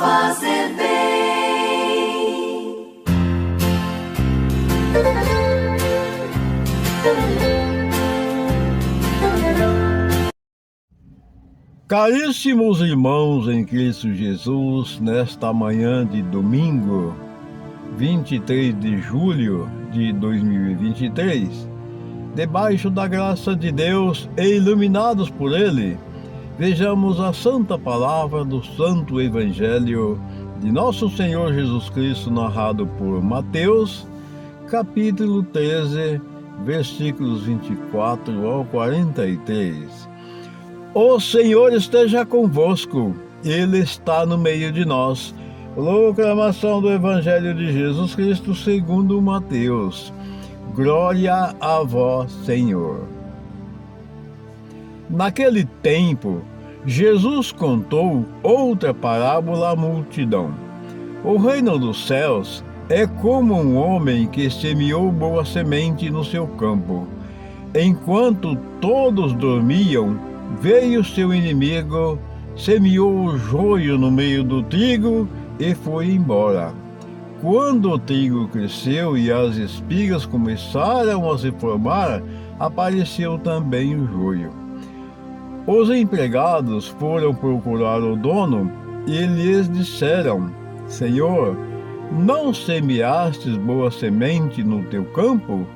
fazer bem. Caríssimos irmãos em Cristo Jesus, nesta manhã de domingo, 23 de julho de 2023, debaixo da graça de Deus e iluminados por Ele, vejamos a santa palavra do Santo Evangelho de Nosso Senhor Jesus Cristo, narrado por Mateus, capítulo 13, versículos 24 ao 43. O Senhor esteja convosco, Ele está no meio de nós. Proclamação do Evangelho de Jesus Cristo segundo Mateus. Glória a vós, Senhor. Naquele tempo, Jesus contou outra parábola à multidão. O reino dos céus é como um homem que semeou boa semente no seu campo. Enquanto todos dormiam, veio seu inimigo, semeou o joio no meio do trigo e foi embora. Quando o trigo cresceu e as espigas começaram a se formar, apareceu também o joio. Os empregados foram procurar o dono e lhes disseram: Senhor, não semeastes boa semente no teu campo?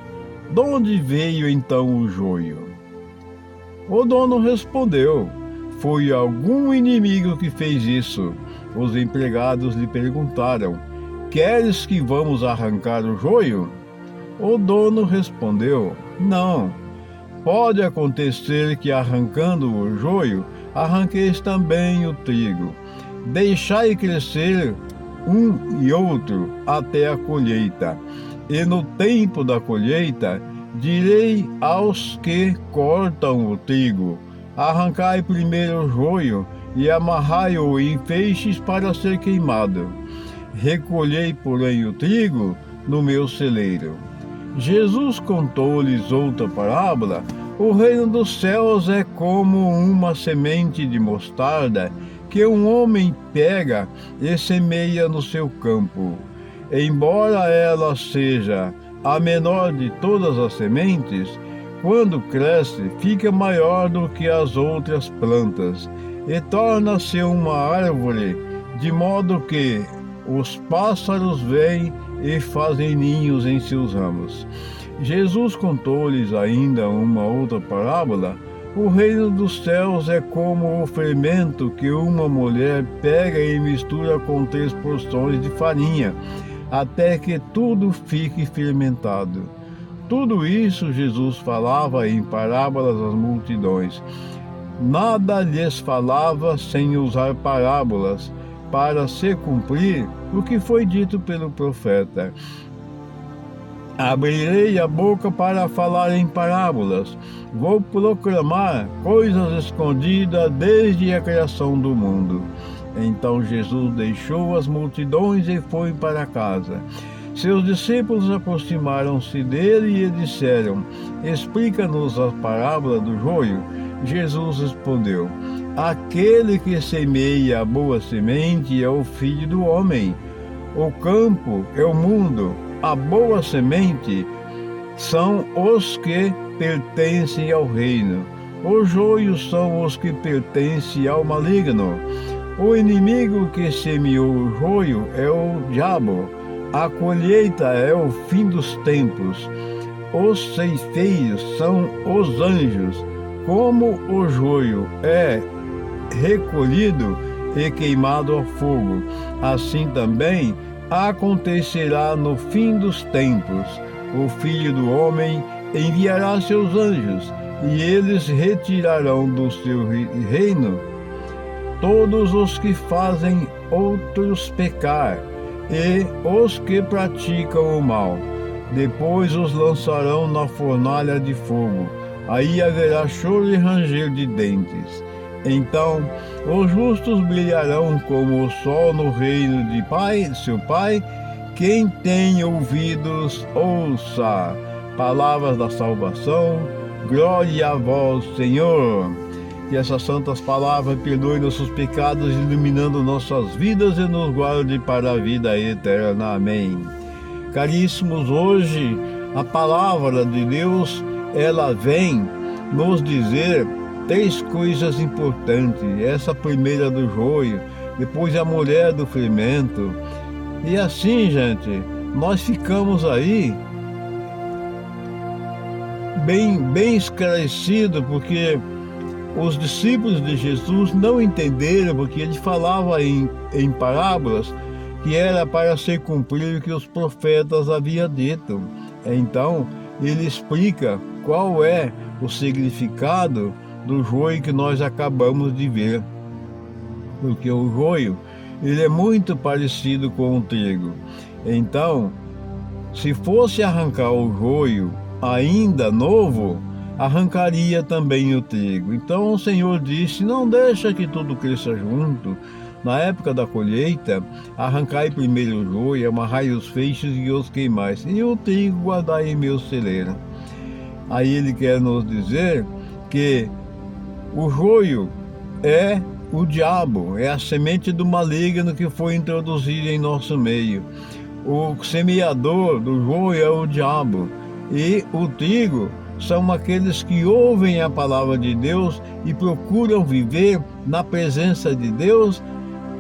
De onde veio então o joio? O dono respondeu: Foi algum inimigo que fez isso. Os empregados lhe perguntaram: Queres que vamos arrancar o joio? O dono respondeu: Não. Pode acontecer que, arrancando o joio, arranqueis também o trigo. Deixai crescer um e outro até a colheita. E no tempo da colheita, direi aos que cortam o trigo: arrancai primeiro o joio e amarrai-o em feixes para ser queimado. Recolhei, porém, o trigo no meu celeiro. Jesus contou-lhes outra parábola. O reino dos céus é como uma semente de mostarda que um homem pega e semeia no seu campo. Embora ela seja a menor de todas as sementes, quando cresce, fica maior do que as outras plantas e torna-se uma árvore, de modo que os pássaros vêm e fazem ninhos em seus ramos. Jesus contou-lhes ainda uma outra parábola. O reino dos céus é como o fermento que uma mulher pega e mistura com 3 porções de farinha, até que tudo fique fermentado. Tudo isso Jesus falava em parábolas às multidões. Nada lhes falava sem usar parábolas, para se cumprir o que foi dito pelo profeta: Abrirei a boca para falar em parábolas, vou proclamar coisas escondidas desde a criação do mundo. Então Jesus deixou as multidões e foi para casa. Seus discípulos aproximaram-se dele e disseram: Explica-nos a parábola do joio. Jesus respondeu: Aquele que semeia a boa semente é o Filho do Homem. O campo é o mundo. A boa semente são os que pertencem ao reino. Os joios são os que pertencem ao maligno. O inimigo que semeou o joio é o diabo. A colheita é o fim dos tempos. Os ceifeiros são os anjos. Como o joio é recolhido e queimado ao fogo, assim também acontecerá no fim dos tempos. O Filho do Homem enviará seus anjos, e eles retirarão do seu reino todos os que fazem outros pecar e os que praticam o mal. Depois os lançarão na fornalha de fogo. Aí haverá choro e ranger de dentes. Então os justos brilharão como o sol no reino de seu Pai. Quem tem ouvidos, ouça. Palavras da salvação. Glória a vós, Senhor. Que essas santas palavras perdoem nossos pecados, iluminando nossas vidas e nos guarde para a vida eterna. Amém. Caríssimos, hoje a palavra de Deus, ela vem nos dizer 3 coisas importantes. Essa primeira do joio, depois a mulher do fermento. E assim, gente, nós ficamos aí bem esclarecidos, porque os discípulos de Jesus não entenderam, porque ele falava em parábolas, que era para ser cumprido o que os profetas haviam dito. Então, ele explica qual é o significado do joio que nós acabamos de ver. Porque o joio, ele é muito parecido com o trigo. Então, se fosse arrancar o joio ainda novo, arrancaria também o trigo. Então o Senhor disse: não deixa que tudo cresça junto. Na época da colheita, arrancai primeiro o joio, amarrai os feixes e os queimais, e o trigo guardai em meu celeiro. Aí ele quer nos dizer que o joio é o diabo, é a semente do maligno que foi introduzida em nosso meio. O semeador do joio é o diabo, e o trigo são aqueles que ouvem a palavra de Deus e procuram viver na presença de Deus,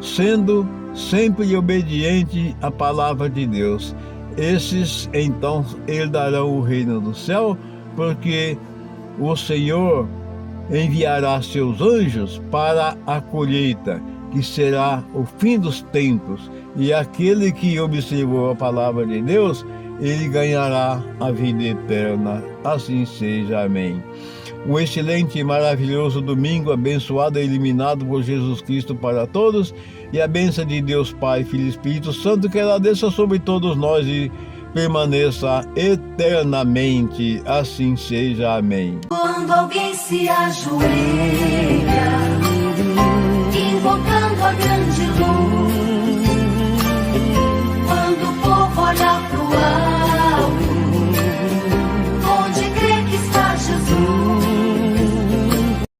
sendo sempre obediente à palavra de Deus. Esses, então, herdarão o reino do céu, porque o Senhor enviará seus anjos para a colheita, que será o fim dos tempos, e aquele que observou a palavra de Deus, ele ganhará a vida eterna. Assim seja. Amém. Um excelente e maravilhoso domingo, abençoado e iluminado por Jesus Cristo para todos, e a bênção de Deus Pai, Filho e Espírito Santo, que ela desça sobre todos nós e permaneça eternamente. Assim seja. Amém. Quando alguém se ajoelha